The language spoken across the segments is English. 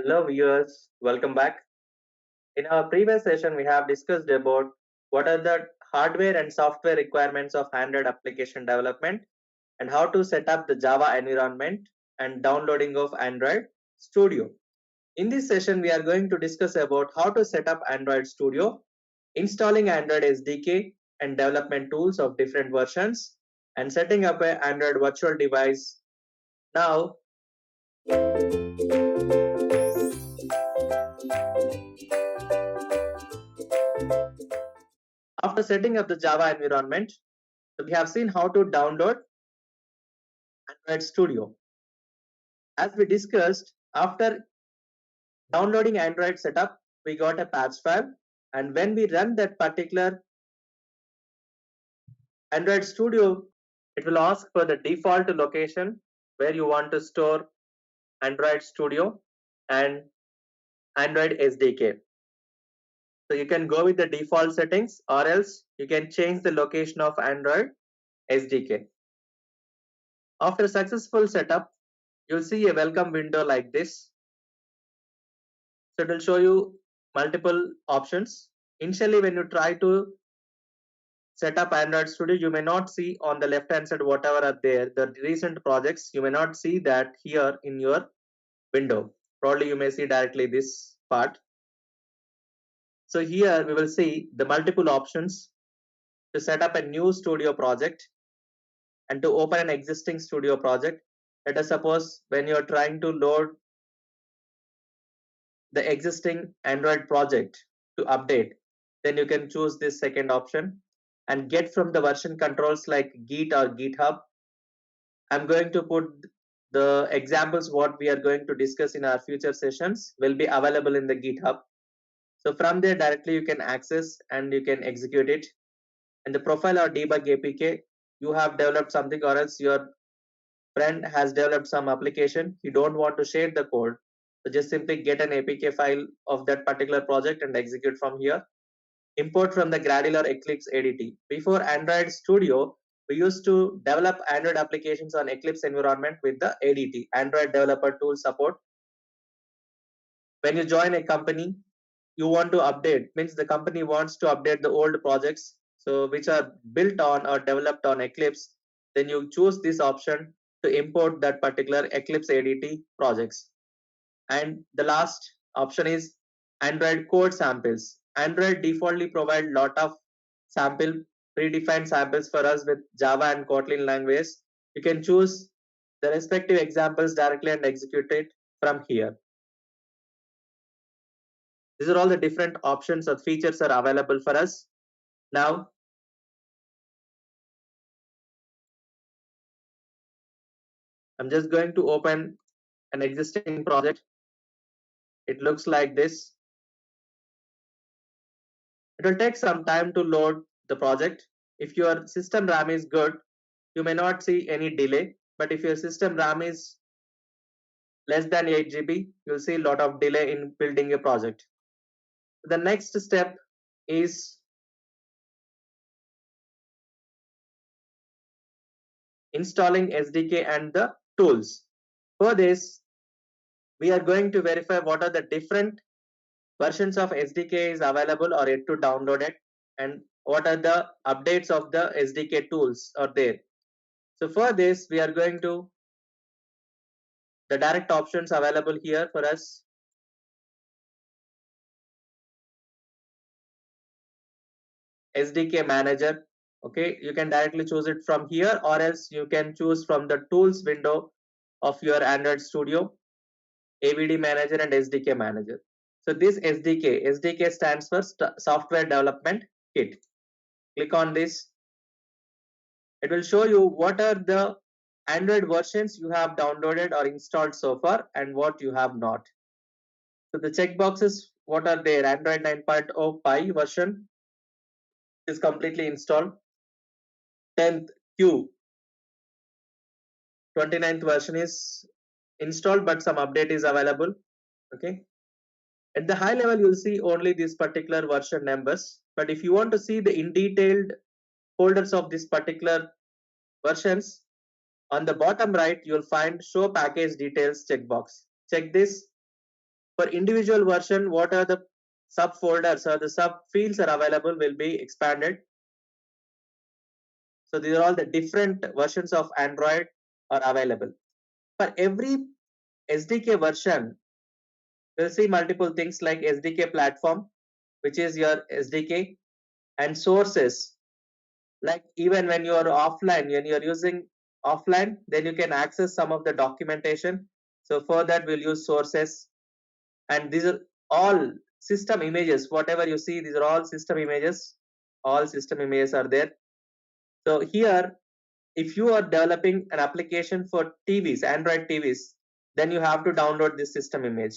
Hello viewers, welcome back. In our previous session, we have discussed about what are the hardware and software requirements of Android application development and how to set up the Java environment and downloading of Android Studio. In this session, we are going to discuss about how to set up Android Studio, installing Android SDK and development tools of different versions, and setting up an Android virtual device. Now, after setting up the Java environment, we have seen how to download Android Studio. As we discussed, after downloading Android setup, we got a patch file, and when we run that particular Android Studio, it will ask for the default location where you want to store Android Studio and Android SDK. So you can go with the default settings, or else you can change the location of Android SDK. After successful setup, you'll see a welcome window like this. So it will show you multiple options. Initially, when you try to set up Android Studio, you may not see on the left hand side whatever are there, the recent projects, you may not see that here in your window. Probably you may see directly this part. So here we will see the multiple options to set up a new studio project and to open an existing studio project. Let us suppose when you are trying to load the existing Android project to update, then you can choose this second option and get from the version controls like Git or GitHub. I'm going to put the examples what we are going to discuss in our future sessions will be available in the GitHub. So from there directly you can access and you can execute it. And the profile or debug APK, you have developed something or else your friend has developed some application, you don't want to share the code. So just simply get an APK file of that particular project and execute from here. Import from the Gradle or Eclipse ADT. Before Android Studio, we used to develop Android applications on Eclipse environment with the ADT, Android Developer Tool Support. When you join a company, you want to update, means the company wants to update the old projects, so which are built on or developed on Eclipse, then you choose this option to import that particular Eclipse ADT projects. And the last option is Android code samples. Android defaultly provide lot of sample predefined samples for us with Java and Kotlin language. You can choose the respective examples directly and execute it from here. These are all the different options or features are available for us. Now, I'm just going to open an existing project. It looks like this. It will take some time to load the project. If your system RAM is good, you may not see any delay. But if your system RAM is less than 8 GB, you'll see a lot of delay in building a project. The next step is installing SDK and the tools. For this, we are going to verify what are the different versions of SDK is available or yet to download it, and what are the updates of the SDK tools are there. So for this, we are going to the direct options available here for us. SDK manager. Okay, you can directly choose it from here, or else you can choose from the tools window of your Android Studio, AVD manager and SDK manager. So this SDK stands for Software Development Kit. Click on this. It will show you what are the Android versions you have downloaded or installed so far and what you have not. So the checkboxes, what are there? Android 9.0 Pie version is completely installed. 10th Q 29th version is installed, but some update is available. Okay. At the high level, you'll see only these particular version numbers. But if you want to see the in detailed folders of this particular versions, on the bottom right, you'll find show package details checkbox. Check this. For individual version, what are the subfolders or the subfields are available will be expanded. So these are all the different versions of Android are available. For every SDK version, we'll see multiple things like SDK platform, which is your SDK, and sources. Like even when you are offline, when you are using offline, then you can access some of the documentation. So for that, we'll use sources. And these are all system images. Whatever you see, these are all system images. All system images are there. So here, if you are developing an application for TVs, Android TVs, then you have to download this system image.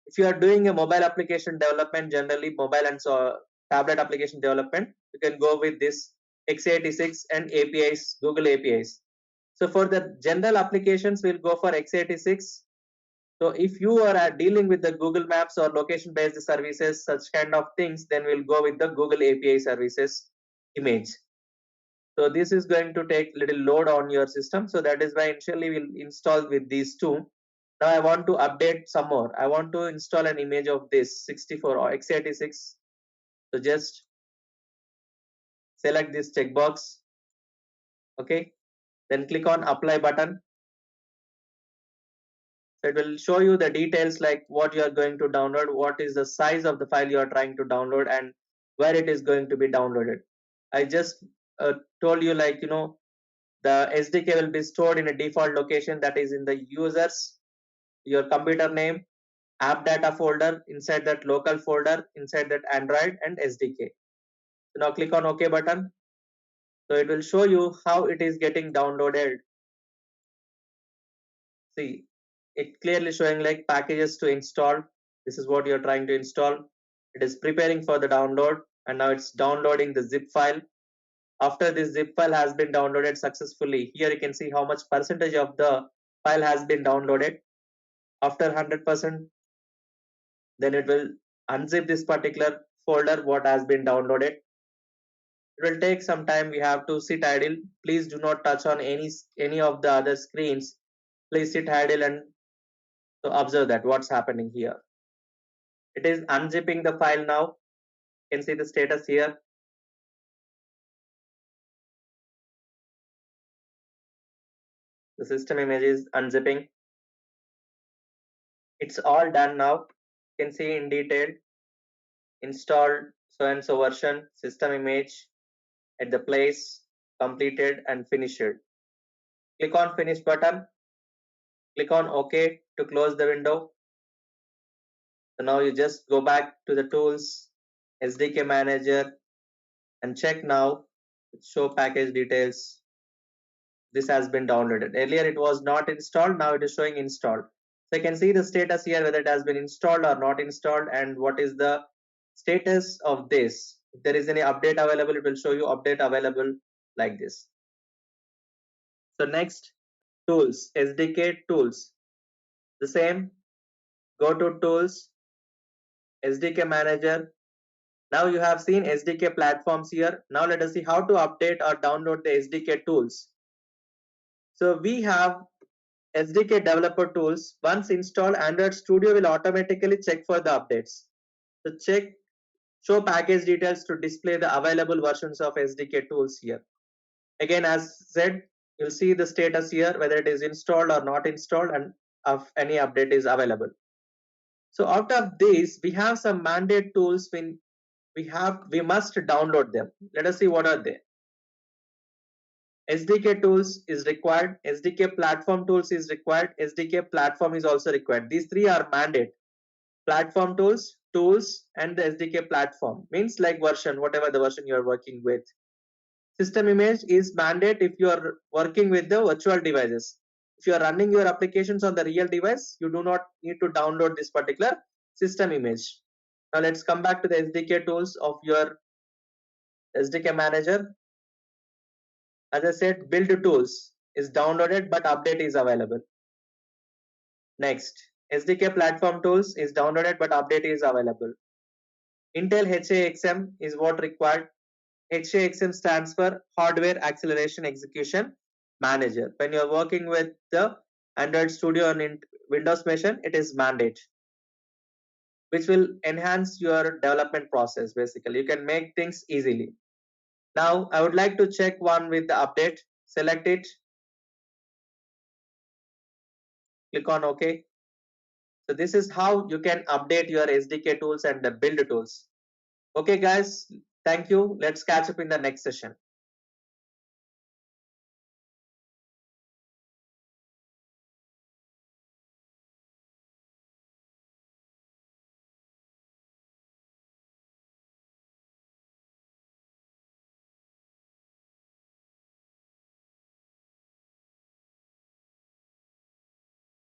If you are doing a mobile application development, generally mobile and so tablet application development, you can go with this x86 and APIs, Google APIs. So for the general applications, we'll go for x86. So if you are dealing with the Google Maps or location based services, such kind of things, then we'll go with the Google API services image. So this is going to take little load on your system. So that is why initially we'll install with these two. Now I want to update some more. I want to install an image of this 64 or x86. So just select this checkbox. Okay. Then click on apply button. So it will show you the details like what you are going to download, what is the size of the file you are trying to download, and where it is going to be downloaded. I just told you like, the SDK will be stored in a default location, that is in the users, your computer name, app data folder, inside that local folder, inside that Android and SDK. So now click on OK button. So it will show you how it is getting downloaded. See, it clearly showing like packages to install. This is what you're trying to install. It is preparing for the download, and now it's downloading the zip file. After this zip file has been downloaded successfully, here you can see how much percentage of the file has been downloaded. After 100%, then it will unzip this particular folder what has been downloaded. It will take some time. We have to sit idle. Please do not touch on any of the other screens. Please sit idle and so observe that what's happening here. It is unzipping the file now. You can see the status here. The system image is unzipping. It's all done now. You can see in detail. Installed so and so version, system image at the place, completed and finished. Click on finish button. Click on OK to close the window. So now you just go back to the tools, SDK manager, and check now, show package details. This has been downloaded. Earlier it was not installed, now it is showing installed. So you can see the status here, whether it has been installed or not installed, and what is the status of this. If there is any update available, it will show you update available like this. So next, tools, SDK tools. The same, go to tools, SDK manager. Now you have seen SDK platforms here. Now let us see how to update or download the SDK tools. So we have SDK developer tools. Once installed, Android Studio will automatically check for the updates. So check show package details to display the available versions of SDK tools here. Again, as said, you'll see the status here, whether it is installed or not installed, and if any update is available. So out of these, we have some mandate tools when we must download them. Let us see what are they. SDK tools is required, SDK platform tools is required, SDK platform is also required. These three are mandate. Platform tools, tools, and the SDK platform means like version, whatever the version you are working with. System image is mandate if you are working with the virtual devices. If you are running your applications on the real device, you do not need to download this particular system image. Now let's come back to the SDK tools of your SDK manager. As I said, build tools is downloaded but update is available. Next, SDK platform tools is downloaded but update is available. Intel HAXM is what required. HAXM stands for Hardware Acceleration Execution Manager. When you are working with the Android Studio and in Windows machine, it is mandate. which will enhance your development process. Basically, you can make things easily. Now I would like to check one with the update. Select it, click on OK. So this is how you can update your SDK tools and the build tools. Okay guys, thank you. Let's catch up in the next session.